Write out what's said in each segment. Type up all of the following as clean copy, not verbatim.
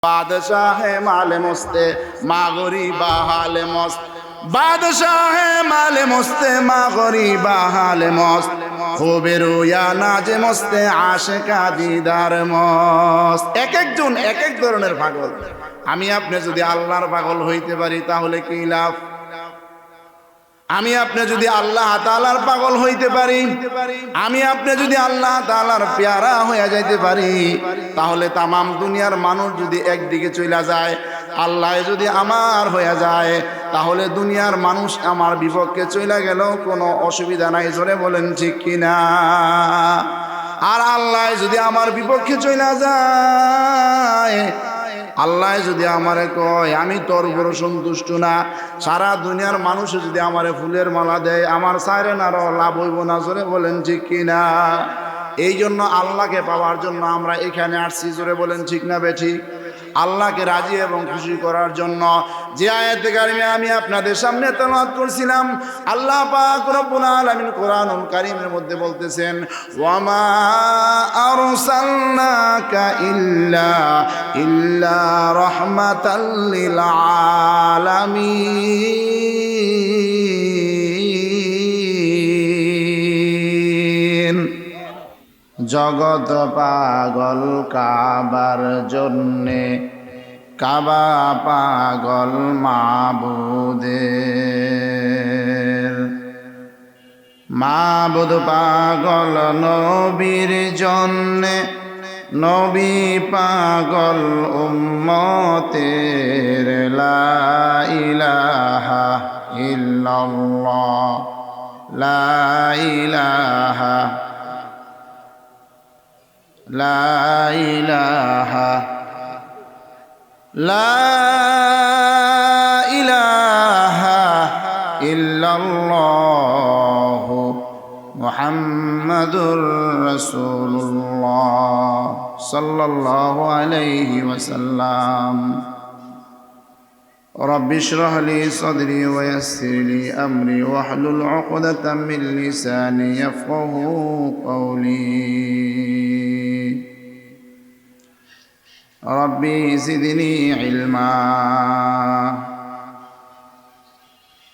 बादशाह है माले मुस्ते मागरीबा हाले मस्त बादशाह है माले मुस्ते मागरीबा हाले मस्त खूबे रोया नाजे मुस्ते आशिका दीदार मस्त एक एक জন এক এক ধরনের পাগল। আমি আপনি যদি আল্লাহর পাগল হইতে পারি তাহলে কি লাভ? আমি আপনি যদি আল্লাহ তাআলার পাগল হইতে পারি, আমি আপনি যদি আল্লাহ তাআলার পেয়ারা হয়ে যাইতে পারি, তাহলে তামাম দুনিয়ার মানুষ যদি একদিকে চলে যায়, আল্লাহ যদি আমার হয়ে যায়, তাহলে দুনিয়ার মানুষ আমার বিপক্ষে চলে গেল কোনো অসুবিধা নাই। জোরে বলেন ঠিক কিনা? আর আল্লাহ যদি আমার বিপক্ষে চলে যায়, আল্লাহ যদি আমারে কয় আমি তোর উপর সন্তুষ্ট না, সারা দুনিয়ার মানুষ যদি আমারে ফুলের মালা দেয়, আমার সাইরে না লাভ হইব না। জোরে বলেন ঠিক কিনা? এই জন্য আল্লাহকে পাওয়ার জন্য আমরা এখানে আসছি। জোরে বলেন ঠিক না বেঠিক? আল্লাহকে রাজি এবং খুশি করার জন্য যে আয়াতে কারিমে আমি আপনাদের সামনে তেলাওয়াত করছিলাম, আল্লাহ পাক রব্বুল আলামিন কোরআনুল কারীমের মধ্যে বলতেছেন, ওয়ামা আরসালনাকা ইল্লা রাহমাতাল লিল আলামিন। জগৎ পাগল কাবার জন্যে, কাবা পাগল মাবুদের, মাবুদ পাগল নবীর জন্যে, নবী পাগল উম্মতের। লা ইলাহা ইল্লাল্লাহ, লা ইলাহা, লা ইলাহা, লা ইলাহা ইল্লাল্লাহ মুহাম্মাদুর রাসূলুল্লাহ সাল্লাল্লাহু আলাইহি ওয়াসাল্লাম। রব্বি ইশরাহ লি সাদরি ওয়া ইয়াসসির লি আমরি ওয়াহলুল উকদাতাম মিন লিসানি ইয়াফকাহু কওলি। रब्बी ज़िदनी इल्मा।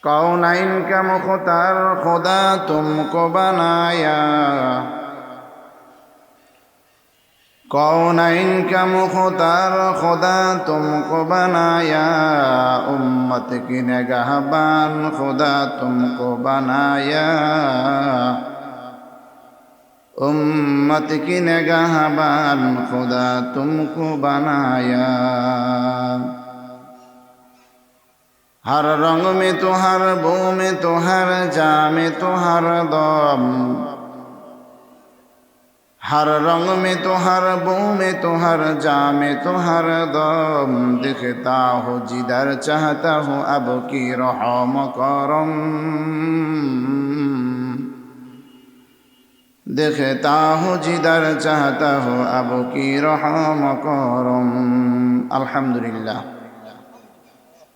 कौनैन का मुख्तार खुदा तुमको बनाया, कौनैन का मुख्तार खुदा तुमको बनाया, उम्मत की निगहबान खुदा तुमको बनाया, उम्मत की निगहबान खुदा तुमको बनाया। हर रंग में तो हर बू में तो हर जा में तो हर दम, हर रंग में तो हर बू में तो हर जा में तो हर दम, दिखता हो जिधर चाहता हूँ अब की रहम करम, देखता हूँ जिधर चाहता हूँ अब की रहम करम। আলহামদুলিল্লাহ,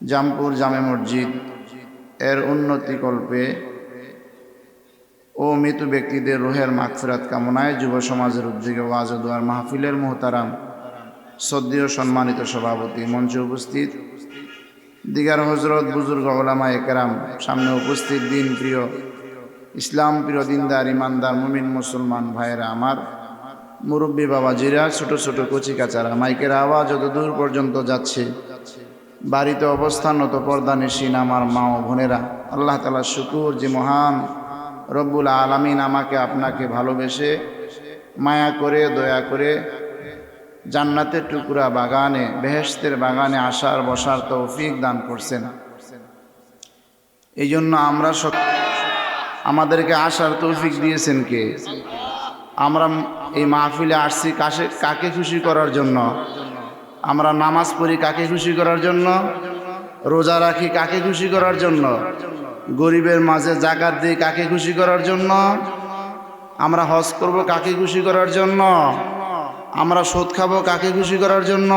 জামপুর জামে মসজিদ এর উন্নতি কল্পে ও মৃত ব্যক্তিদের রুহের মাগফিরাত কামনায় যুব সমাজের উদ্যোগে ওয়াজ ও দোয়ার মাহফিলের মুহতারাম শ্রদ্ধেয় সম্মানিত সভাপতি, মঞ্চে উপস্থিত দিগার হজরত, বুজুর্গ ওলামায়ে কেরাম, সামনে উপস্থিত দিন প্রিয়, ইসলাম প্রিয় দিনদার ইমানদার মুমিন মুসলমান ভাইয়েরা আমার, মুরব্বী বাবাজিরা, ছোট ছোট কচি কাচারা, মাইকের আওয়াজ যত দূর পর্যন্ত যাচ্ছে, বাড়িতে অবস্থানরত পর্দানিশীন আমার মা ও বোনেরা, আল্লাহ তাআলার শুকর যে মহান রব্বুল আলামিন আমাকে আপনাকে ভালোবেসে মায়া করে দয়া করে জান্নাতের টুকরা বাগানে, বেহেশতের বাগানে আসার বসার তৌফিক দান করছেন। এই জন্য আমরা আমাদেরকে আসার তৌফিক দিয়েছেন কে? আমরা এই মাহফিলে আসছি কাকে খুশি করার জন্য? আমরা নামাজ পড়ি কাকে খুশি করার জন্য? রোজা রাখি কাকে খুশি করার জন্য? গরিবের মাঝে যাকাত দিই কাকে খুশি করার জন্য? আমরা হজ করব কাকে খুশি করার জন্য? আমরা সুদ খাবো কাকে খুশি করার জন্য?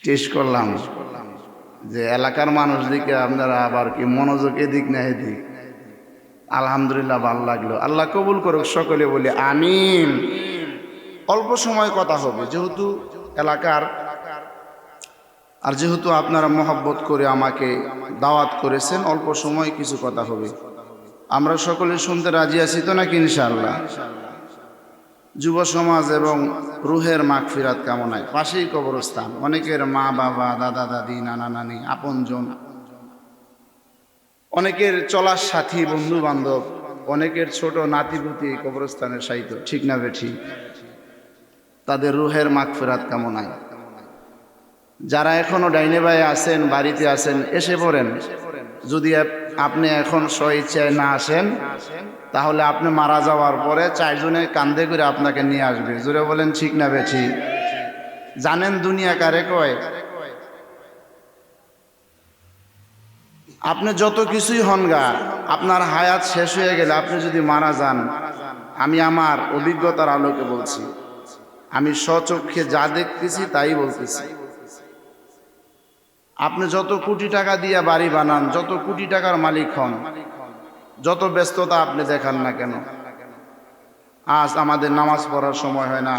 টেস্ট করলাম যে এলাকার মানুষ দিকে আপনারা আবার কি মনোযোগ এদিক না এদিক? আলহামদুলিল্লাহ, ভালো লাগলো। আল্লাহ কবুল করুক। সকলে বলি আমিন। অল্প সময় কথা হবে, যেহেতু এলাকার, আর যেহেতু আপনারা মহব্বত করে আমাকে দাওয়াত করেছেন, অল্প সময় কিছু কথা হবে। আমরা সকলে শুনতে রাজি আছি তো নাকি ইনশাআল্লাহ? যুব সমাজ এবং রুহের মাগফিরাত কামনায় পাশেই কবরস্থান, অনেকের মা বাবা, দাদা দাদি, নানা নানি, আপনজন, অনেকের চলার সাথী, বন্ধু বান্ধব, অনেকের ছোট নাতিপুতি কবরস্থানের সাহিত্য, ঠিক না বেঠি? তাদের রুহের মাগফিরাত কামনায় যারা এখনো ডাইনে বায়ে আছেন, বাড়িতে আছেন, এসে পড়েন। যদি আপনি এখন স্বইচ্ছায় না আসেন, তাহলে আপনি মারা যাওয়ার পরে 4 জনে কান্দে করে আপনাকে নিয়ে আসবে। জোরে বলেন ঠিক না বেঠি? জানেন দুনিয়া কারে কয়? আপনি যত কিছুই হন গা, আপনার হায়াত শেষ হয়ে গেলে, আপনি যদি মারা যান, আমি আমার অভিজ্ঞতার আলোকে বলছি, আমি স্বচক্ষে যা দেখতেছি তাই বলতেছি। আপনি যত কোটি টাকা দিয়ে বাড়ি বানান, যত কোটি টাকার মালিক হন, যত ব্যস্ততা আপনি দেখান না কেন, আজ আমাদের নামাজ পড়ার সময় হয় না,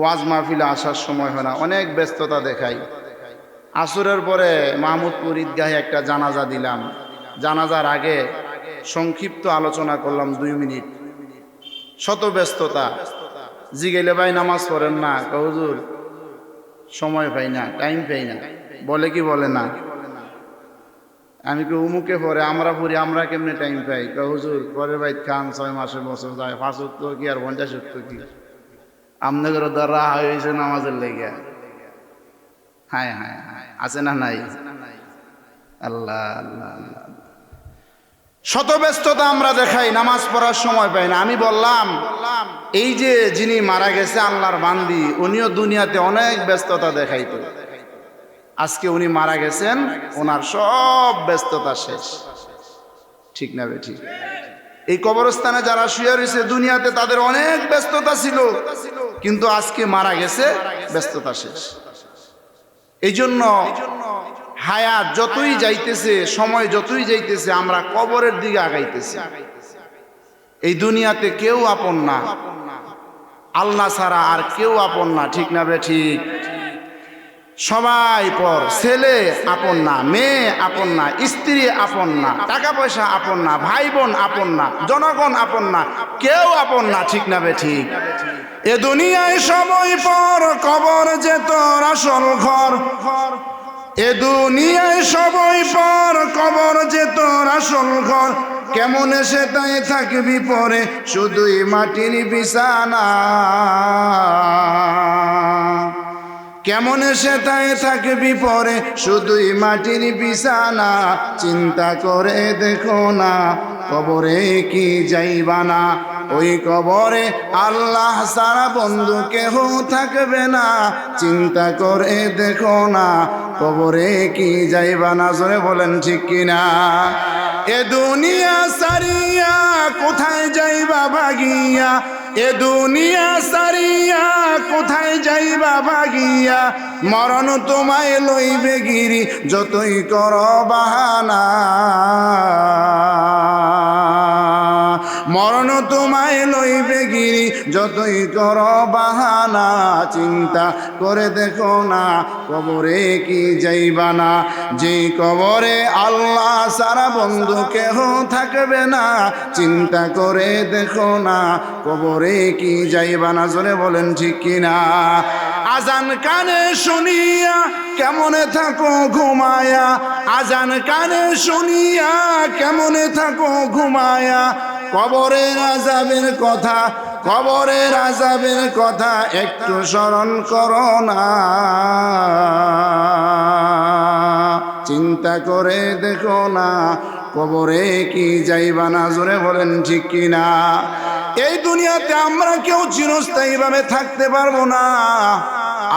ওয়াজ মাহফিলে আসার সময় হয় না, অনেক ব্যস্ততা দেখাই। আসরের পরে মাহমুদপুর ঈদগাহে একটা জানাজা দিলাম। জানাজার আগে সংক্ষিপ্ত আলোচনা করলাম 2 মিনিট। শত ব্যস্ততা। জিগেলে ভাই নামাজ পড়েন না? হুজুর সময় পাই না, টাইম পাই না। বলে কি বলে না? আমি কি উমুকে পরে, আমরা পড়ি, আমরা কেমনে টাইম পাই? হুজুর পরে ভাই খান 6 মাসে বছর যায়, 5 ওয়াক্ত কি আর 50 ওয়াক্ত কি? আমনগর দ্বারা হয়েছে নামাজের লেগে। হায় হায় হায়, আছে না নাই? আল্লাহ আল্লাহ আল্লাহ। শত ব্যস্ততা আমরা দেখাই, নামাজ পড়ার সময় পাই না। আমি বললাম, এই যে যিনি মারা গেছে আল্লাহর বান্দি, উনিও দুনিয়াতে অনেক ব্যস্ততা দেখাইতো। আজকে উনি মারা গেছেন, ওনার সব ব্যস্ততা শেষ। ঠিক না বেঠিক? এই কবরস্থানে যারা শুয়ে রয়েছে দুনিয়াতে, তাদের অনেক ব্যস্ততা ছিল, কিন্তু আজকে মারা গেছে, ব্যস্ততা শেষ। এই জন্য হায়াত যতই যাইতেছে, সময় যতই যাইতেছে, আমরা কবরের দিকে আগাইতেছি। এই দুনিয়াতে কেউ আপন না, আল্লাহ ছাড়া আর কেউ আপন না। ঠিক না বেঠিক? সবাই পর। ছেলে আপন না, মেয়ে আপন না, স্ত্রী আপন না, টাকা পয়সা আপন না, ভাই বোন আপন না, জনগণ আপন না, কেউ আপন না। ঠিক না বেঠিক? এ দুনিয়ায় সবাই পর, কবর যে তোর আসল ঘর। এ দুনিয়ায় সবাই পর, কবর যে তোর আসল ঘর। কেমন এসে তাই থাকবি পরে, শুধুই মাটির বিছানা। কেমন এসে তাই থাকবি পরে, শুধুই মাটির বিছানা। চিন্তা করে দেখো না, কবরে কি যাইবা না। ওই কবরে আল্লাহ ছাড়া বন্ধু কেহ থাকবে না। চিন্তা করে দেখো না, কবরে কি যাইবা না। জোরে বলেন ঠিক কিনা? এ দুনিয়া সারিয়া কোথায় যাইবা ভাগিয়া। এ দুনিয়া সারিয়া কোথায় যাইবা ভাগিয়া। মরণ তোমায় লইবে গিরি, যতই কর বাহানা। মরণ তোমায় লইবে গিরি, যতই কর বাহানা। চিন্তা করে দেখো না, কবরে কি যাইবা না। যে কবরে আল্লাহ সারা বন্ধু কেহ থাকবে না। চিন্তা করে দেখো না, কবরে কি যাইবা না। জোরে বলেন ঠিক কিনা? আজান কানে শুনিয়া কেমনে থাকো ঘুমায়া। আজান কানে শুনিয়া কেমনে থাকো ঘুমায়া। কবরের আযাবের কথা, কবরের আযাবের কথা একটু স্মরণ করো না। চিন্তা করে দেখো না, কবরে কি যাইবা না। জোরে বলেন ঠিক কিনা? এই দুনিয়াতে আমরা কেউ চিরস্থায়ীভাবে থাকতে পারবো না।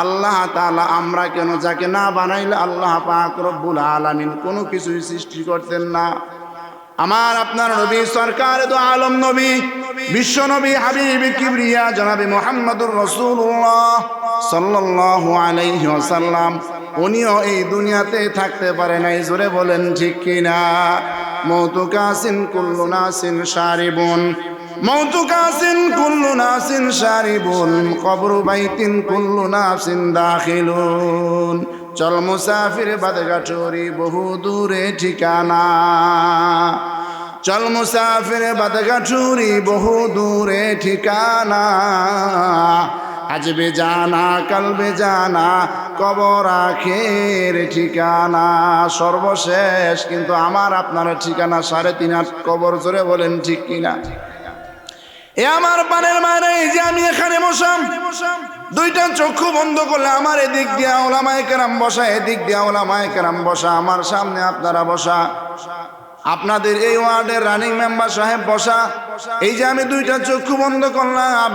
আল্লাহ তাআলা আমরা কেন, যাকে না বানাইলে আল্লাহ পাক রব্বুল আলামিন কোনো কিছুই সৃষ্টি করতেন না। আমার আপনার নবী, সরকার দু আলম নবী, বিশ্ব নবী, হাবিব কিবরিয়া জনাবে মুহাম্মদুর রাসূলুল্লাহ সাল্লাল্লাহু আলাইহি ওয়াসাল্লাম উনিও এই দুনিয়াতে থাকতে পারে নাই, জোরে বলেন ঠিক কিনা। মৌতু কাসিন কুল্লু নাসিন শারিবুন, মৌতু কাসিন কুল্লু নাসিন শারিবুন, কবরু বাইতিন কুল্লু নাসিন দাখিলুন। চল মুসাফির বাদগাঠুরি বহু দূরে ঠিকানা, চল মুসাফির বাদগাঠুরি বহু দূরে ঠিকানা। আজ বে জানা কাল বে জানা কবর আখের ঠিকানা। সর্বশেষ কিন্তু আমার আপনার ঠিকানা 3.5 হাত কবর, জোরে বলেন ঠিক কিনা। এ আমার পানের মায়েরা, এই যে আমি এখানে বসাম, দুইটা চক্ষু বন্ধ করলে আমার এদিক দিয়া ওলামায়ে কেরাম বসা, এদিক দিয়া ওলামায়ে কেরাম বসা, আমার সামনে আপনারা বসা, আপনাদের এই ওয়ার্ডের রানিং মেম্বার সাহেব বসা। এই যে আমি দুইটা চক্ষু বন্ধ করলাম,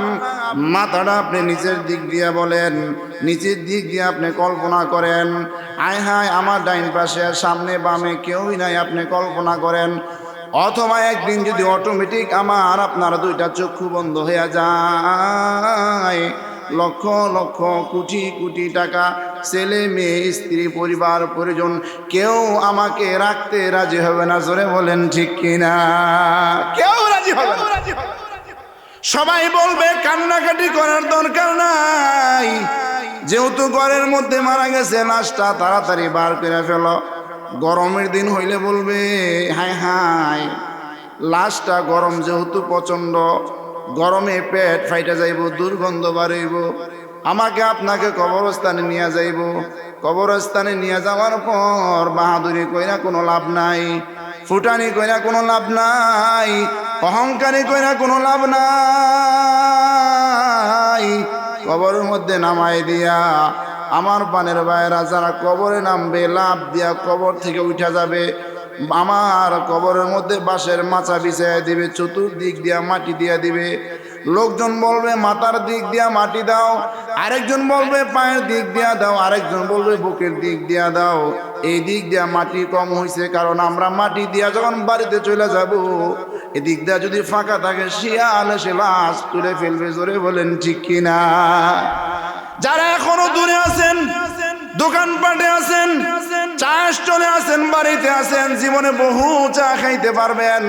মাথাটা আপনি নিচের দিক দিয়ে বলেন, নিচের দিক দিয়ে আপনি কল্পনা করেন, আয় হায় আমার ডাইন পাশে সামনে বামে কেউই নাই, আপনি কল্পনা করেন। অথবা একদিন যদি অটোমেটিক আমার আপনার দুইটা চক্ষু বন্ধ হয়ে যায়, লক্ষ লক্ষ কোটি কোটি টাকা, ছেলে মেয়ে স্ত্রী পরিবার পরিজন, কেউ আমাকে রাখতে রাজি হবে না, জোরে বলেন ঠিক কিনা। কেউ রাজি হবে না। সবাই বলবে কান্নাকাটি করার দরকার নাই, যেহেতু ঘরের মধ্যে মারা গেছে, লাশটা তাড়াতাড়ি বার করে ফেলো। গরমের দিন হইলে বলবে হায় হায়, লাশটা গরম যেহেতু প্রচন্ড, গরমে পেট ফাইটা যাইব, দুর্গন্ধ বাড়াইব, আমাকে আপনাকে কবরস্থানে নিয়ে যাইব। কবরস্থানে নিয়ে যাওয়ার পর বাহাদুরি কইরা কোনো লাভ নাই, ফুটানি কইরা কোনো লাভ নাই, অহংকারী কইরা কোনো লাভ নাই। কবরের মধ্যে নামাই দিয়া আমার পানের ভাইয়েরা যারা কবরে নামবে, লাভ দিয়া কবর থেকে উঠা যাবে, আমার কবরের মধ্যে বাঁশের মাচা বিছাইয়া দিবে, চতুর্দিক দিয়া মাটি দিয়া দিবে। লোকজন বলবে মাথার দিক দিয়া মাটি দাও, আরেকজন বলবে পায়ের দিক দিয়া দাও, আরেকজন বলবে বুকের দিক দিয়া দাও। এই দিক দিয়া মাটি কম হয়েছে, কারণ আমরা মাটি দিয়া যখন বাড়িতে চলে যাব, এদিক দিয়া যদি ফাঁকা থাকে শিয়াল এসে লাশ তুলে ফেলবে, জোরে বলেন ঠিক কিনা। যারা এখনো দূরে আছেন, দোকানপাটে আছেন, চা স্টলে আছেন, বাড়িতে আছেন, জীবনে বহু চা খাইতে পারবেন,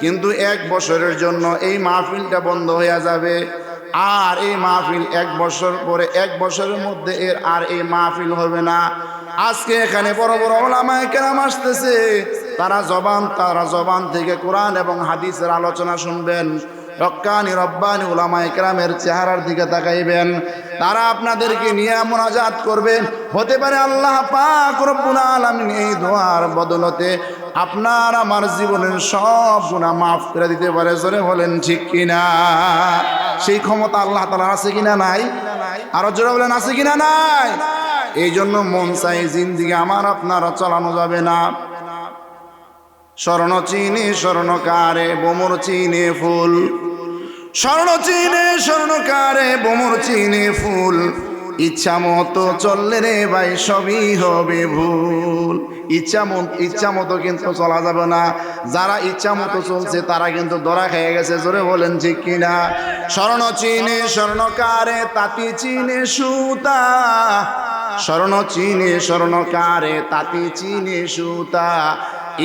কিন্তু 1 বছরের জন্য এই মাহফিলটা বন্ধ হয়ে যাবে। আর এই মাহফিল 1 বছর পরে, 1 বছরের মধ্যে আর এই মাহফিল হবে না। আজকে এখানে বড় বড় ওলামায়ে কেরাম আসতেছে, তারা জবান থেকে কোরআন এবং হাদিসের আলোচনা শুনবেন। হক্কানি রব্বানি উলামায়ে কেরামের চেহারার দিকে তাকাইবেন, তারা আপনাদেরকে নিয়ে মুনাজাত করবে। হতে পারে আল্লাহ পাক রব্বুল আলামিন এই দোয়ার বদলতে আপনার আমার জীবনের সব গুনাহ মাফ করে দিতে পারে, জোরে বলেন ঠিক কিনা। সেই ক্ষমতা আল্লাহ তাআলার আছে কিনা নাই? আরো জোরে বলেন আছে কিনা নাই? এই জন্য মন চাই জিন্দেগি আমার আপনারা চালানো যাবে না। স্বর্ণ চিনে স্বর্ণকারে বোমর চিনে ফুল, স্বর্ণ চিনে স্বর্ণকারে বোমর চিনে ফুল, ইচ্ছা মতো চললে রে ভাই সবই হবে ভুল। ইচ্ছা মতো কিন্তু চলা যাবে না। যারা ইচ্ছা মতো চলছে তারা কিন্তু ধরা খেয়ে গেছে, জোরে বলেন ঠিক কিনা। স্বর্ণ চিনে স্বর্ণকারে তাঁতি চিনে সুতা, স্বর্ণ চিনে স্বর্ণকারে তাঁতি চিনে সুতা,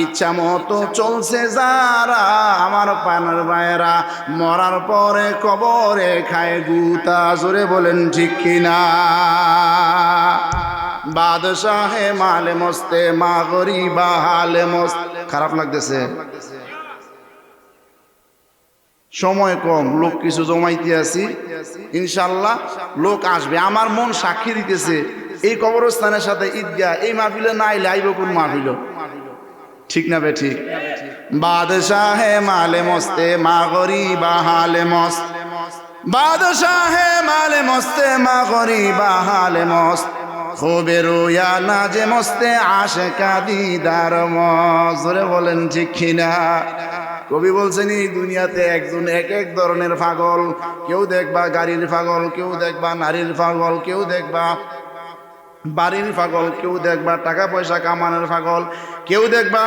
ইচ্ছা মতো চলছে যারা আমার পানের ভাইয়েরা, মরার পরে কবরে খায় গুতা, জোরে বলেন ঠিক কিনা। বাদশাহে মালে মস্তে মা গরিবা হালে মস্ত। খারাপ লাগতেছে, সময় কম, লোক কিছু জমাইতে আছি, ইনশাল্লাহ লোক আসবে। আমার মন সাক্ষী দিতেছে এই কবরস্থানের সাথে ঈদগাহ, এই মাহফিলে না আইলে আইব কোন মাহফিল? ঠিক না বে ঠিক? বাদশাহে মালে মস্তে মা গরিবা হালে মস্ত, বাদশাহে মালে মস্তে মা গরিবা হালে মস্ত, খুবে রোয়া নাজে মস্তে আশিকা দিদার মস্ত, জোরে বলেন ঠিক কিনা। কবি বলছেন এই দুনিয়াতে একজন এক এক ধরনের পাগল, কেউ দেখবা গাড়ির পাগল, কেউ দেখবা নারীর পাগল, কেউ দেখবা বাড়ির পাগল, কেউ দেখবা টাকা পয়সা কামানোর পাগল, কেউ দেখবা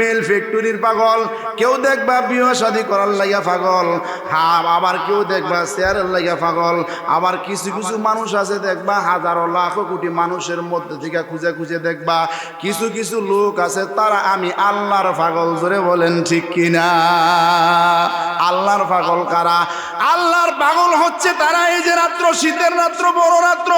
মিল ফ্যাক্টরির পাগল, কেউ দেখবা বিয়ে শাদী করার লাগা পাগল, হ্যাঁ আবার কেউ দেখবা শেয়ারের লাগা পাগল। আবার কিছু কিছু মানুষ আছে দেখবা হাজারো লাখো কোটি মানুষের মধ্যে থেকে খুঁজে খুঁজে দেখবা কিছু কিছু লোক আছে তারা আমি আল্লাহর পাগল। জোরে বলেন ঠিক কিনা? আল্লাহর পাগল কারা? আল্লাহর পাগল হচ্ছে তারা এই যে রাত্র, শীতের রাত্র, বড় রাত্র,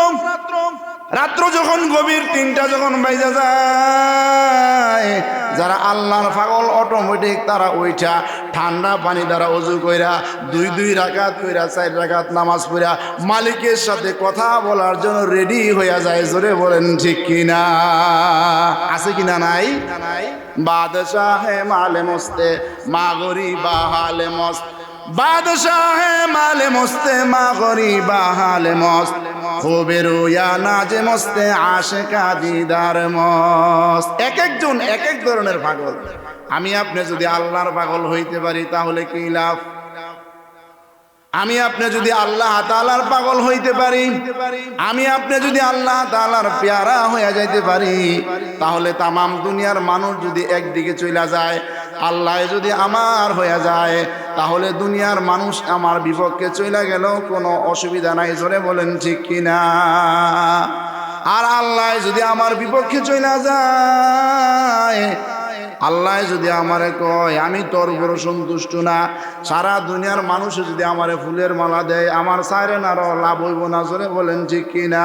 রাত্র যখন গভীর 3টা যখন বাইজা যায়, যারা আল্লাহর পাগল অটোমেটিক তারা ওইটা ঠান্ডা পানি দ্বারা অজু কইরা 2 রাকাত কইরা 4 রাকাত নামাজ পড়া মালিকের সাথে কথা বলার জন্য রেডি হইয়া যায়। জোরে বলেন ঠিক কিনা? আছে কিনা? নাই? বাদশাহে মালে মস্তে মা গরিবা হালে মস্ত, বাদশাহে মালে মস্তে মা গরিবা হালে মস্ত, খুবে রোয়া নাজে মস্তে আশিকা দিদার মস্ত। এক একজন এক এক ধরনের পাগল। আমি আপনি যদি আল্লাহর পাগল হইতে পারি তাহলে কি লাভ? আমি আপনি যদি আল্লাহ তাআলার পাগল হইতে পারি, আমি আপনি যদি আল্লাহ তাআলার পেয়ারা হয়ে যাইতে পারি, তাহলে তামাম দুনিয়ার মানুষ যদি একদিকে চলে যায়, আল্লাহ যদি আমার হয়ে যায়, তাহলে দুনিয়ার মানুষ আমার বিপক্ষে চলে গেল কোনো অসুবিধা নাই। জোরে বলেন ঠিক কিনা? আর আল্লাহ যদি আমার বিপক্ষে চলে যায়, আল্লাহ যদি আমারে কয় আমি তোর উপর সন্তুষ্ট না, সারা দুনিয়ার মানুষ যদি আমারে ফুলের মালা দেয়, আমার সাইরে না লাভ হইব না। জোরে বলেন ঠিক কিনা?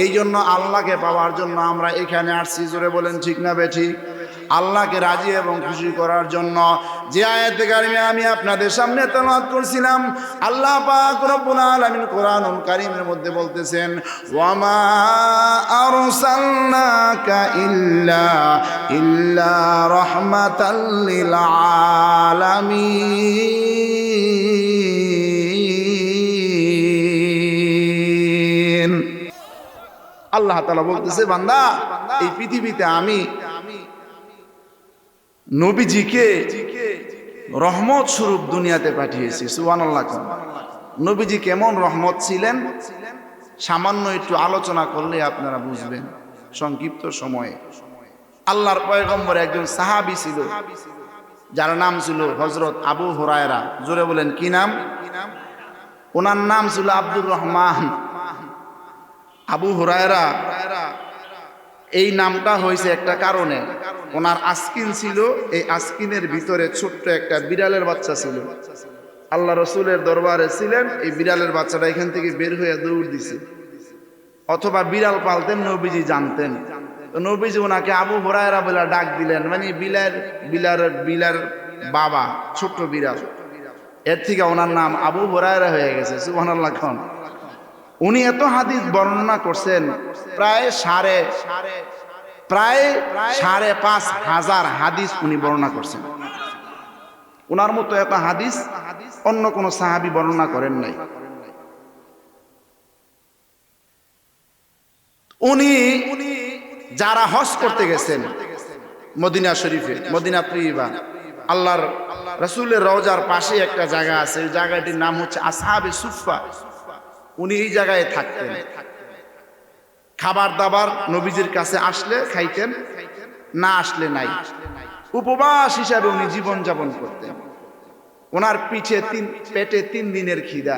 এই জন্য আল্লাহকে পাওয়ার জন্য আমরা এখানে আসছি। জোরে বলেন ঠিক না বেঠিক? আল্লাহকে রাজি এবং খুশি করার জন্য যে আয়াতে কারিমে আমি আপনাদের সামনে তেলাওয়াত করছিলাম, আল্লাহ পাক রব্বুল আলামিন কোরআনুল কারীমের মধ্যে বলতেছেন, ওয়ামা আরসালনাকা ইল্লা রাহমাতাল লিল আলামিন। আল্লাহ তাআলা বলতেছে, বান্দা এই পৃথিবীতে আমি নবীজিকে রহমত স্বরূপ দুনিয়াতে পাঠিয়েছি। সুবহানাল্লাহ। নবীজি কেমন রহমত ছিলেন সামান্য একটু আলোচনা করলে আপনারা বুঝবেন সংক্ষিপ্ত সময়ে। আল্লাহর পয়গম্বর একজন সাহাবী ছিল, যার নাম ছিল হযরত আবু হুরায়রা। জোরে বলেন কি নাম? ওনার নাম ছিল আব্দুর রহমান। আবু হুরায়রা এই নামটা হয়েছে একটা কারণে। ওনার আস্কিন ছিল, এই আস্কিনের ভিতরে ছোট্ট একটা বিড়ালের বাচ্চা ছিল। আল্লাহ রসুলের দরবারে ছিলেন, এই বিড়ালের বাচ্চাটা এখান থেকে বের হয়ে দৌড় দিছে। অথবা বিড়াল পালতেন, নবীজি জানতেন। তো নবীজি ওনাকে আবু হুরায়রা বলে ডাক দিলেন, মানে বিলার বাবা, ছোট্ট বিড়াল। এর থেকে ওনার নাম আবু হুরায়রা হয়ে গেছে। সুবহানাল্লাহ। উনি এত হাদিস বর্ণনা করছেন, প্রায় 5,500 হাদিস উনি বর্ণনা করছেন। ওনার মতো এত হাদিস অন্য কোন সাহাবী বর্ণনা করেন নাই। উনি যারা হজ করতে গেছেন মদিনা শরীফে, মদিনা তৈয়বা, আল্লাহর রাসূলের রওজার পাশে একটা জায়গা আছে, ওই জায়গাটির নাম হচ্ছে আসহাবে সুফফা। উনি এই জায়গায় থাকতেন। খাবার দাবার নবীজির কাছে আসলে খাইতেন, না আসলে নাই। উপবাস হিসাবে উনি জীবন যাপন করতেন। ওনার পেটে 3 দিনের খিদা।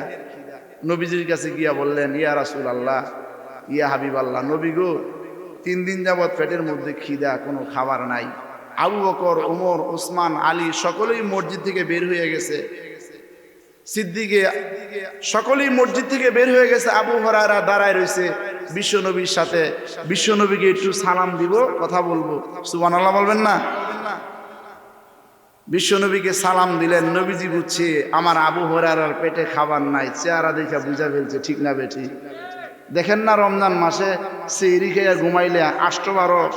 নবীজির কাছে গিয়া বললেন, ইয়া রাসূলুল্লাহ, ইয়া হাবিবাল্লাহ, নবী গো, 3 দিন যাবত পেটের মধ্যে খিদা, কোনো খাবার নাই। আবু বকর, ওমর, ওসমান, আলী সকলেই মসজিদ থেকে বের হয়ে গেছে, সিদ্দিকে সকলেই মসজিদ থেকে বের হয়ে গেছে। আবু হুরায়রা দাঁড়ায় রয়েছে বিশ্বনবীর সাথে। বিশ্বনবীকে একটু সালাম দিব, কথা বলবো। সুবহানাল্লাহ বলবেন না? বিশ্বনবীকে সালাম দিলেন। নবীজি বুঝছে আমার আবু হুরায়রার পেটে খাবার নাই, চেহারা দেখে বুঝা ফেলছে, ঠিক না বেঠি? দেখেন না রমজান মাসে সেহরি খেয়ে ঘুমাইলে 8-12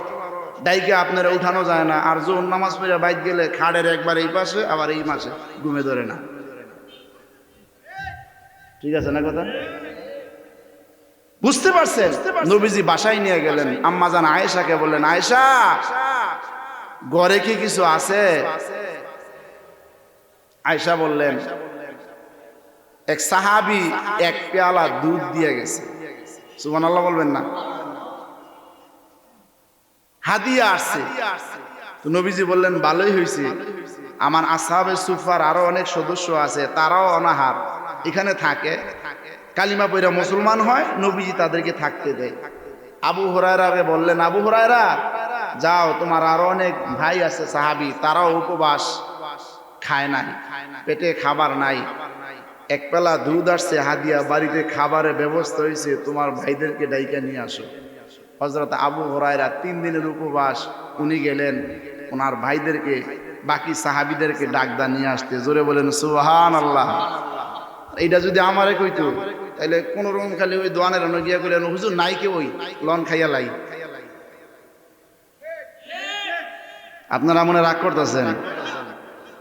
ডাইকে আপনারা উঠানো যায় না, আর জোহর নামাজ পড়ে বাইত গেলে খাড়ের একবার এই পাশে আবার এই মাসে ঘুমে ধরে না। ঠিক আছে না কথা? বুঝতে পারছেন? নবীজি বাসায় নিয়ে গেলেন। আম্মা জান আয়েশাকে বললেন, আয়েশা ঘরে কি কিছু আছে? আয়েশা বললেন, এক সাহাবী 1 পেয়ালা দুধ দিয়ে গেছে। সুবহানাল্লাহ বলবেন না? হাদিয়া আসছে। তো নবীজি বললেন ভালোই হয়েছে, আমার আসহাবে সুফার আরো অনেক সদস্য আছে, তারাও অনাহার, এখানে থাকে, কালিমা পয়রা মুসলমান হয়, নবীজি তাদেরকে থাকতে দেয়। আবু হুরায়রাকে বললেন, আবু হুরায়রা যাও, তোমার আরো অনেক ভাই আছে সাহাবী, তারাও উপবাস, খায় নাই, পেটে খাবার নাই, এক বেলা দুধ আসছে হাদিয়া, বাড়িতে খাবারের ব্যবস্থা হয়েছে, তোমার ভাইদেরকে ডাইকা নিয়ে আসো। হযরত আবু হুরায়রা 3 দিনের উপবাস, উনি গেলেন ওনার ভাইদেরকে, বাকি সাহাবীদেরকে ডাকদা নিয়ে আসতে। জোরে বলেন সুবহানাল্লাহ। এইটা যদি আমারে কইতো তাহলে কোন রকম খালি ওই দোয়ানের অন্য গিয়া কইলেন, হুজুর নাই কে ওই লন খাইয়া লাই। আপনারা মনে রাগ করতেছেন?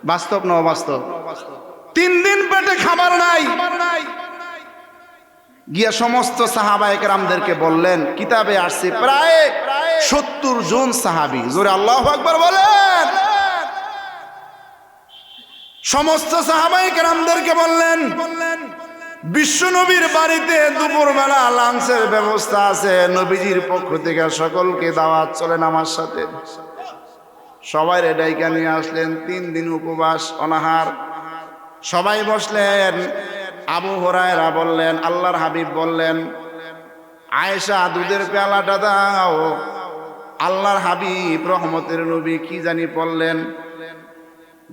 বাস্তব না অবাস্তব? 3 দিন পেটে খাবার নাই, গিয়া সমস্ত সাহাবায়ে কেরামদেরকে বললেন, কিতাবে আসছে প্রায় 70 জন সাহাবী, জোরে আল্লাহু আকবার বলেন। সমস্ত সাহাবায়ে কেরামদেরকে বললেন, বিশ্ব নবীর বাড়িতে দুপুরবেলা লাঞ্চের ব্যবস্থা আছে, নবীজির পক্ষ থেকে সকলকে দাওয়াত, চলেন আমার সাথে। সবাই ডাইকা নিয়ে আসলেন, 3 দিন উপবাস অনাহার, সবাই বসলেন। আবু হুরায়রা বললেন, আল্লাহর হাবিব বললেন, আয়েশা দুধের পেয়ালাটা দাও। আল্লাহর হাবিব রহমতের নবী কি জানি পড়লেন,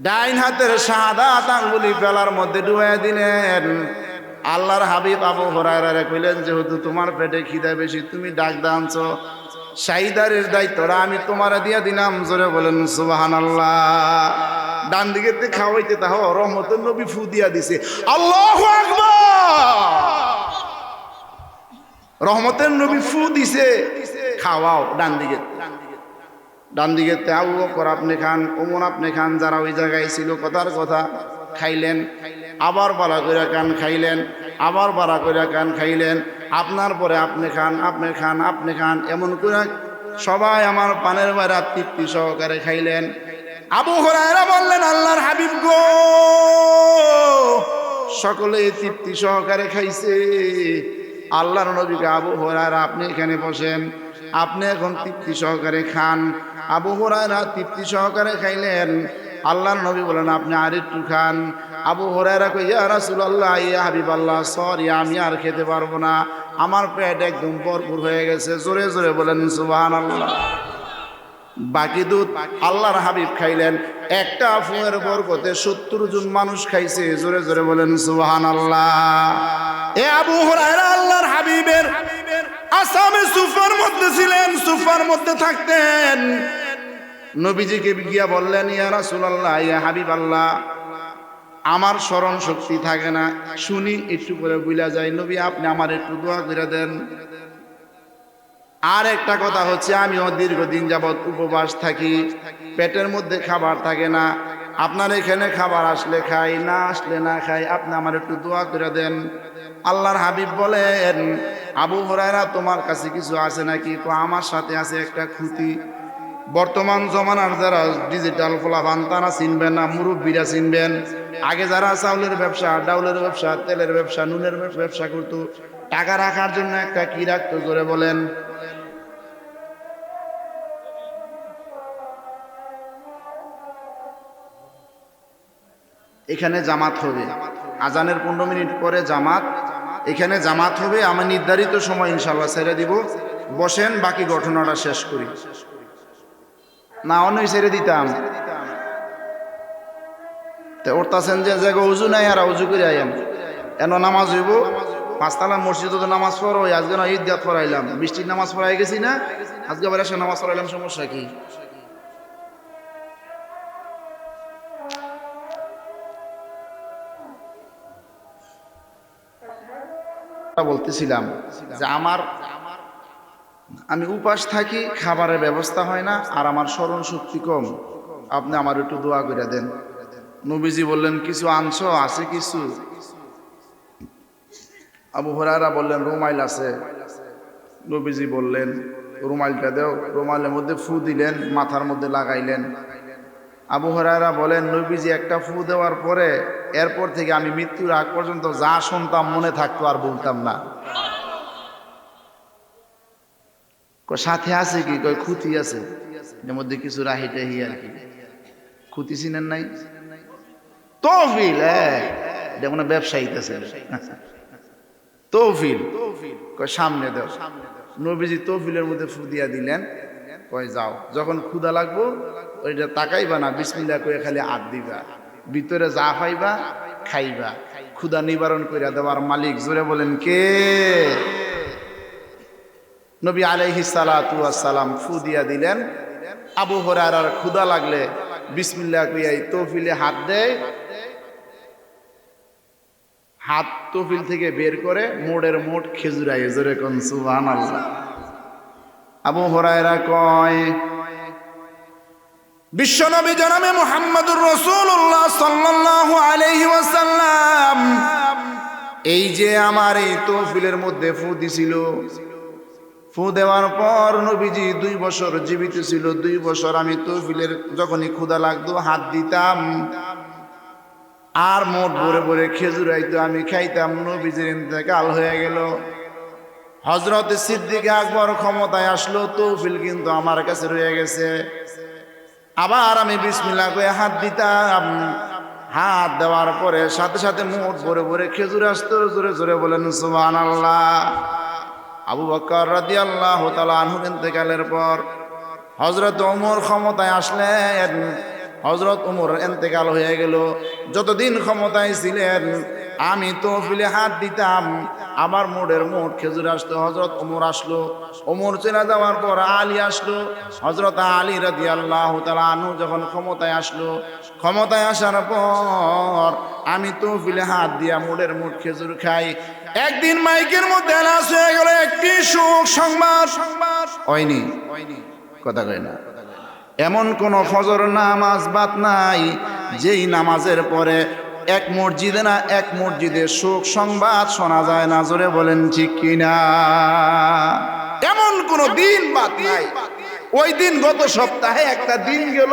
ডাইন হাতের শাহাদাত আঙ্গুলি পেয়ালার মধ্যে ডুবাইয়া দিলেন। আল্লাহর হাবিব আবু হুরায়রারে কইলেন, যেহেতু তোমার পেটে খিদা বেশি, তুমি ডাক দাঁড়ছো, শাহিদারের দায়িত্বটা আমি তোমারে দিয়া দিলাম। জোরে বলেন সুবহানাল্লাহ। ডান দিকে খাওয়াইতে তাহ রহমতের নবী ফু দিয়া দিছে, আল্লাহু আকবার। রহমতের নবী ফু দিছে, খাওয়াও ডান দিকে। ডান দিকে আবু বকর আপনি খান, ওমর আপনি খান, যারা ওই জায়গায় ছিল কথার কথা খাইলেন, আবার বাড়া করে কান খাইলেন, আবার বাড়া করে কান খাইলেন, আপনার পরে আপনি খান, আপনি খান, আপনি খান, এমন করে সবাই আমার পানের বাইরা তৃপ্তি সহকারে খাইলেন। আবু হুরায়রা বললেন, আল্লাহর হাবিব গো, সকলে তৃপ্তি সহকারে খাইছে। আল্লাহর নবীকে, আবু হুরায়রা আপনি এখানে বসেন, আপনি এখন তৃপ্তি সহকারে খান। আবু হুরায়রা তৃপ্তি সহকারে খাইলেন। আল্লাহর নবী বলেন, আপনি আর একটু খান। আবু হুরায়রা কই, ইয়া রাসূলুল্লাহ, ইয়া হাবিবাল্লাহ, সরি আমি আর খেতে পারবো না, আমার পেট একদম ভরপুর হয়ে গেছে। জোরে জোরে বলেন সুবহানাল্লাহ। বাকি দুধ আল্লাহর হাবিব খাইলেন, একটা ফুয়ের বরকতে 70 জন মানুষ খাইছে। জোরে জোরে বলেন সুবহানাল্লাহ। এ আবু হুরায়রা আল্লাহর হাবিবের আসহাবে সুফার মধ্যে ছিলেন, সুফার মধ্যে থাকতেন। নবীজিকে গিয়া বললেন, ইয়া রাসূলুল্লাহ, ইয়া হাবিবাল্লাহ, আমার স্মরণ শক্তি থাকে না, শুনি একটু করে ভুলা যায়, নবী আপনি আমার একটু দোয়া করে দেন। আর একটা কথা হচ্ছে, আমিও দীর্ঘদিন যাবৎ উপবাস থাকি, পেটের মধ্যে খাবার থাকে না, আপনার এখানে খাবার আসলে খাই, না আসলে না খাই, আপনি আমার একটু দোয়া করে দেন। আল্লাহর হাবিব বলেন, আবু হুরায়রা তোমার কাছে কিছু আছে নাকি? তো আমার সাথে আছে একটা খুঁতি। বর্তমান জমানার যারা ডিজিটাল ফলাফান তারা চিনবেন না, মুরব্বীরা চিনবেন। আগে যারা চাউলের ব্যবসা, ডাউলের ব্যবসা, তেলের ব্যবসা, নুনের ব্যবসা করতো, টাকা রাখার জন্য একটা কি রাখতো, জোরে বলেন? এখানে জামাত হবে, আজানের 15 মিনিট পরে জামাত, এখানে জামাত হবে। আমি নির্ধারিত সময় ইনশাল্লাহ ছেড়ে দিব, বসেন, বাকি ঘটনাটা শেষ করি। না অন্যই ছেড়ে দিতাম, ওরতাছেন যে জায়গা উজু নাই, আর উজু করে আইম, এন নামাজ হইব। 5 তলা মসজিদ নামাজ পড়ো, আজকে না ঈদগাহ পড়াইলাম, বৃষ্টির নামাজ পড়াই গেছি না, আজকে আবার এসে নামাজ পড়াইলাম, সমস্যা কি? বলতেছিলাম যে আমি উপাস থাকি, খাবারের ব্যবস্থা হয় না, আর আমার স্মরণ শক্তি কম, আপনি আমার একটু দোয়া করে দেন। নবীজি বললেন, কিছু আনছো? আছে কিছু। আবু হুরায়রা বললেন, রুমাইল আছে। নবীজি বললেন, রুমাইলটা দেও। রুমাইলের মধ্যে ফু দিলেন, মাথার মধ্যে লাগাইলেন। আবু হুরায়রা বলেন, নবীজি একটা ফু দেওয়ার পরে এরপর থেকে আমি মৃত্যুর আগ পর্যন্ত যা শুনতাম মনে থাকতো, আর বলতাম না। সাথে আছে কি? কয় খুঁতি আছে, এর মধ্যে কিছু রাহি টাহি আর কি। খুঁতি চিনেন নাই? তহবিল, এটা মনে ব্যবসায়িক আছে। তহবিল কয় সামনে দাও। নবীজি তহবিলের মধ্যে ফু দিয়া দিলেন, কয় যাও, যখন ক্ষুধা লাগবো ওইটা তাকাইবা না, বিসমিল্লাহ কয়ে খালি হাত দিবা, ভিতরে যা পাইবা খাইবা, ক্ষুধা নিবারণ কইরা দেওয়ার মালিক। জোরে বলেন কে? নবী আলাইহিস সালাতু ওয়াস সালাম ফু দিয়া দিলেন। আবু হুরায়রার ক্ষুধা লাগলে বিসমিল্লাহ কইয়াই তহবিলে হাত দেয়, হাত তহবিল থেকে বের করে মোড়ের মোট খেজুরাই। জোরে কোন সুবহানাল্লাহ। আবু হুরায়রা কয়, বিশ্বনবী জনাবে মুহাম্মদুর রাসূলুল্লাহ সাল্লাল্লাহু আলাইহি ওয়াসাল্লাম এই যে আমার এই তহবিলের মধ্যে ফু দিছিল, ফু দেওয়ার পর নবীজি 2 বছর জীবিত ছিল। 2 বছর আমি তহবিলের যখনই ক্ষুধা লাগতো হাত দিতাম, আর মোট ভরে ভরে খেজুর আইতো, আমি খাইতাম। নবীজির ইন্তেকাল হয়ে গেল। হযরত সিদ্দিক আকবর ক্ষমতায় আসলো, তহবিল কিন্তু আমার কাছে রয়ে গেছে। আবার আমি বিসমিল্লাহ কয়ে হাত দিতাম, হাত দেওয়ার পরে সাথে সাথে মোট ভরে ভরে খেজুর আসতো। জোরে জোরে বলেন সুবহানাল্লাহ। আবু বকর রাদিয়াল্লাহু তাআলা আনহু ইন্তেকালের পর হযরত ওমর ক্ষমতায় আসলেন। হযরত ওমর ইন্তেকাল হয়ে গেল। যতদিন ক্ষমতায় ছিলেন আমি তহবিলে হাত দিতাম, আমার মোড়ের মোট খেজুর আসতো। হযরত ওমর আসলো, ওমর চলে যাওয়ার পর আলী আসলো। হযরত আলী রাদিয়াল্লাহু তাআলা আনহু যখন ক্ষমতায় আসলো, ক্ষমতায় আসার পর আমি তহবিলে হাত দিয়া মোড়ের মোট খেজুর খাই। একদিন মাইকের মধ্যে আনাস হয়ে গেল একটি সুখ সংবাদ। হয়নি, কথা কয় না। এমন কোন ফজর নামাজ বাদ নাই যেই নামাজের পরে এক মসজিদে না এক মসজিদে শোক সংবাদ শোনা যায় না। জোরে বলেন ঠিক কিনা? এমন কোন দিন বাদ নাই। ওই দিন গত সপ্তাহে একটা দিন গেল,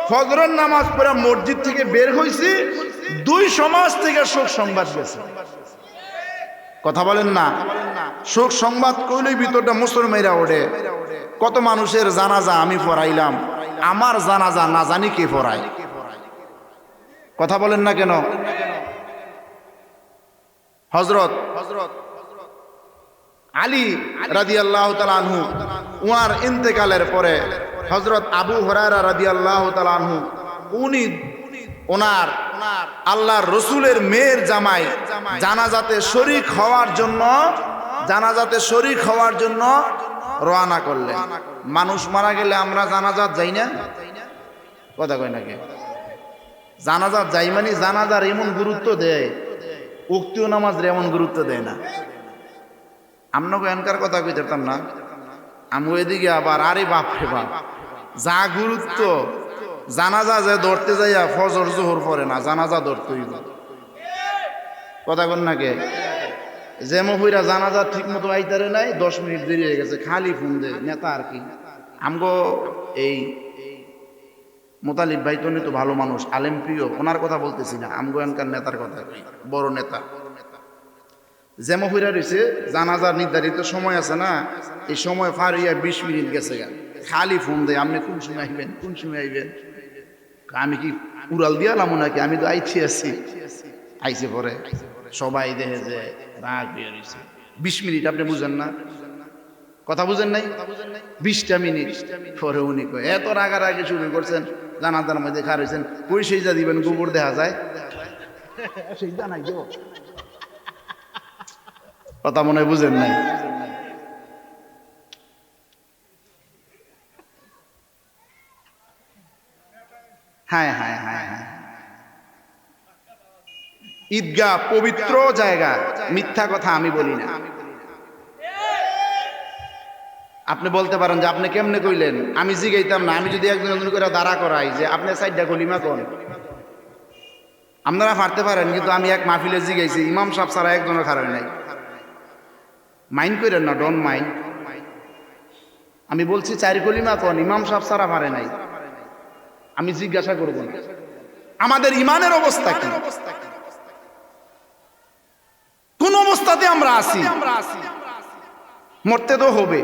ফজরের নামাজ পড়ে মসজিদ থেকে বের হইছি, 2 সমাজ থেকে শোক সংবাদ গেছে। কথা বলেন না? শোক সংবাদ কইলেই ভিতরটা মুসলমানরা ওঠে। কত মানুষের জানাজা আমি পড়াইলাম, আমার জানাজা না জানি কে পড়ায়। কথা বলেন না কেন? হযরত আলী রাদিয়াল্লাহু তাআলা আনহু ওনার ইন্তেকালের পরে হযরত আবু হুরায়রা রাদিয়াল্লাহু তাআলা আনহু উনি ওনার আল্লাহর রসুলের মেয়ের জামাই জানাজাতে শরীক হওয়ার জন্য রওনা করলেন। মানুষ মারা গেলে আমরা জানাজাত যাই না? কথা কয় নাকি? জানাজাত যাই মানে জানাজার এমন গুরুত্ব দেয়, উক্তিও নামাজের এমন গুরুত্ব দেয় না। আপনাকে এনকার কথা কইতাম না, আমি এদিকে আবার আরে বাপ রে বাপ, যা গুরুত্ব জানাজা যে ধরতে যাইয়া ফজর জোহর পরে না, জানাজা ধরতে হইব। কথা কন নাকি? যে মহিরা জানাজা ঠিক মতো আইতারে নাই, 10 মিনিট দেরি হয়ে গেছে, খালি ফোন দে নেতা আর কি। আমগো এই মোতালিব ভাই তো ভালো মানুষ, আলেম প্রিয়, ওনার কথা বলতেছি না, আমগো এনকার নেতার কথা, বড় নেতা। যে মহিরা রয়েছে জানাজার নির্ধারিত সময় আছে না, এই সময় পার হইয়া 20 মিনিট গেছে, খালি ফোন দেয়, আপনি কোন সময় আইবেন, কোন সময় আইবেন। আমি কি উড়াল দিয়ালাম নাকি? আমি তো আইছি আছি। আইসে পরে সবাই দেখে যে রাগ বের হইছে। 20 মিনিট আপনি বুঝেন না? কথা বুঝেন নাই? 20টা মিনিট পরে উনি কয় এত রাগারাগি শুরু করছেন, জানাজার মধ্যে খার হয়েছেন, কই সেই যা দিবেন, গোবর দেখা যায়। সেইটা নাই গো, কথা মনে হয় বুঝেন নাই। হ্যাঁ হ্যাঁ হ্যাঁ হ্যাঁ, ঈদগাহ পবিত্র জায়গা, মিথ্যা কথা আমি বলি না। আপনি বলতে পারেন যে আপনি কেমনে কইলেন, আমি জিগাইতাম না। আমি যদি একজন একজন করে দাঁড়া করাই যে আপনি সাইডটা কলিমা কোন, আপনারা পারতে পারেন, কিন্তু আমি এক মাহফিলে জিগাইছি, ইমাম সাহেব ছাড়া একজনের খারাপ নাই। মাইন্ড করেন না, ডোন্ট মাইন্ড। আমি বলছি 4 কলিমা কোন, ইমাম সাহেব ছাড়া পারে নাই। আমি জিজ্ঞাসা করব না আমাদের ইমানের অবস্থা কি, কোন অবস্থাতে আমরা আছি। মরতে তো হবে,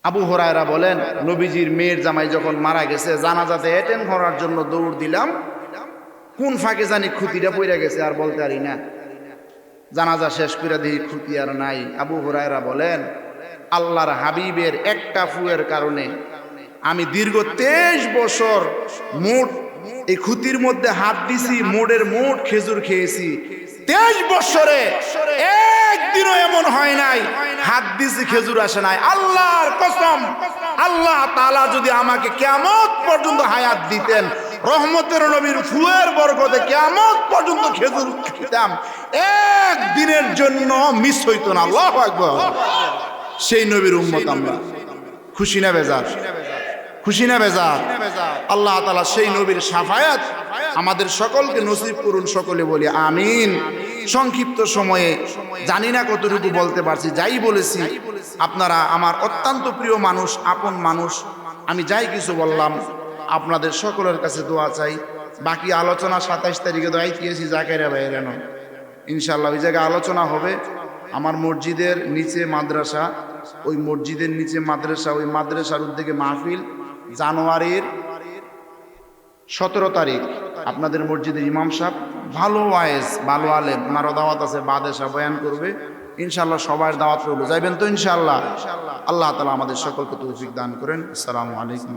আবু হুরায়রা বলেন, নবীজির মেয়ের জামাই যখন মারা গেছে, জানাজাতে অ্যাটেন্ড করার জন্য দৌড় দিলাম, কোন ফাঁকে জানি খুঁতিটা পইরা গেছে, আর বলতে পারি না। জানাজা শেষ করে দেখি খুঁতি আর নাই। আবু হুরায়রা বলেন, আল্লাহর হাবিবের একটা ফুয়ের কারণে আমি দীর্ঘ 23 বছর মোট এই খুঁতির মধ্যে হাত দিছি, মোড়ের মোট খেজুর খেয়েছি। 23 বছরে একদিনও এমন হয় নাই হাত দিছি খেজুর আসে নাই। আল্লাহর কসম, আল্লাহ তাআলা যদি আমাকে কিয়ামত পর্যন্ত হায়াত দিতেন, রহমতের নবীর ফুয়ের বরকতে কিয়ামত পর্যন্ত খেজুর খেতাম, একদিনের জন্য মিস হইতো না। আল্লাহু আকবার। সেই নবীর উম্মত আমরা। খুশি না বেজার? খুশি না বেজার? আল্লাহ তাআলা সেই নবীর শাফায়াত আমাদের সকলকে নসিব করুন, সকলে বলি আমিন। সংক্ষিপ্ত সময়ে জানি না কতটুকু বলতে পারছি, যাই বলেছি আপনারা আমার অত্যন্ত প্রিয় মানুষ, আপন মানুষ। আমি যাই কিছু বললাম আপনাদের সকলের কাছে দোয়া চাই। বাকি আলোচনা 27 তারিখে দোয়াই দিয়েছি জাকেরা ভাইয়ের, ইনশাআল্লাহ ওই জায়গায় আলোচনা হবে। আমার মসজিদের নিচে মাদ্রাসা, ওই মসজিদের নিচে মাদ্রাসা, ওই মাদ্রাসার উদ্যোগে মাহফিল জানুয়ারির 17 তারিখ। আপনাদের মসজিদের ইমাম সাহেব ভালো ওয়াইজ, ভালো আলেম, ওনারও দাওয়াত আছে, বাদেশা বয়ান করবে ইনশাআল্লাহ। সবার দাওয়াত রইল, যাইবেন তো ইনশাআল্লাহ? আল্লাহ তাআলা আমাদের সকলকে তৌফিক দান করেন। আসসালামু আলাইকুম।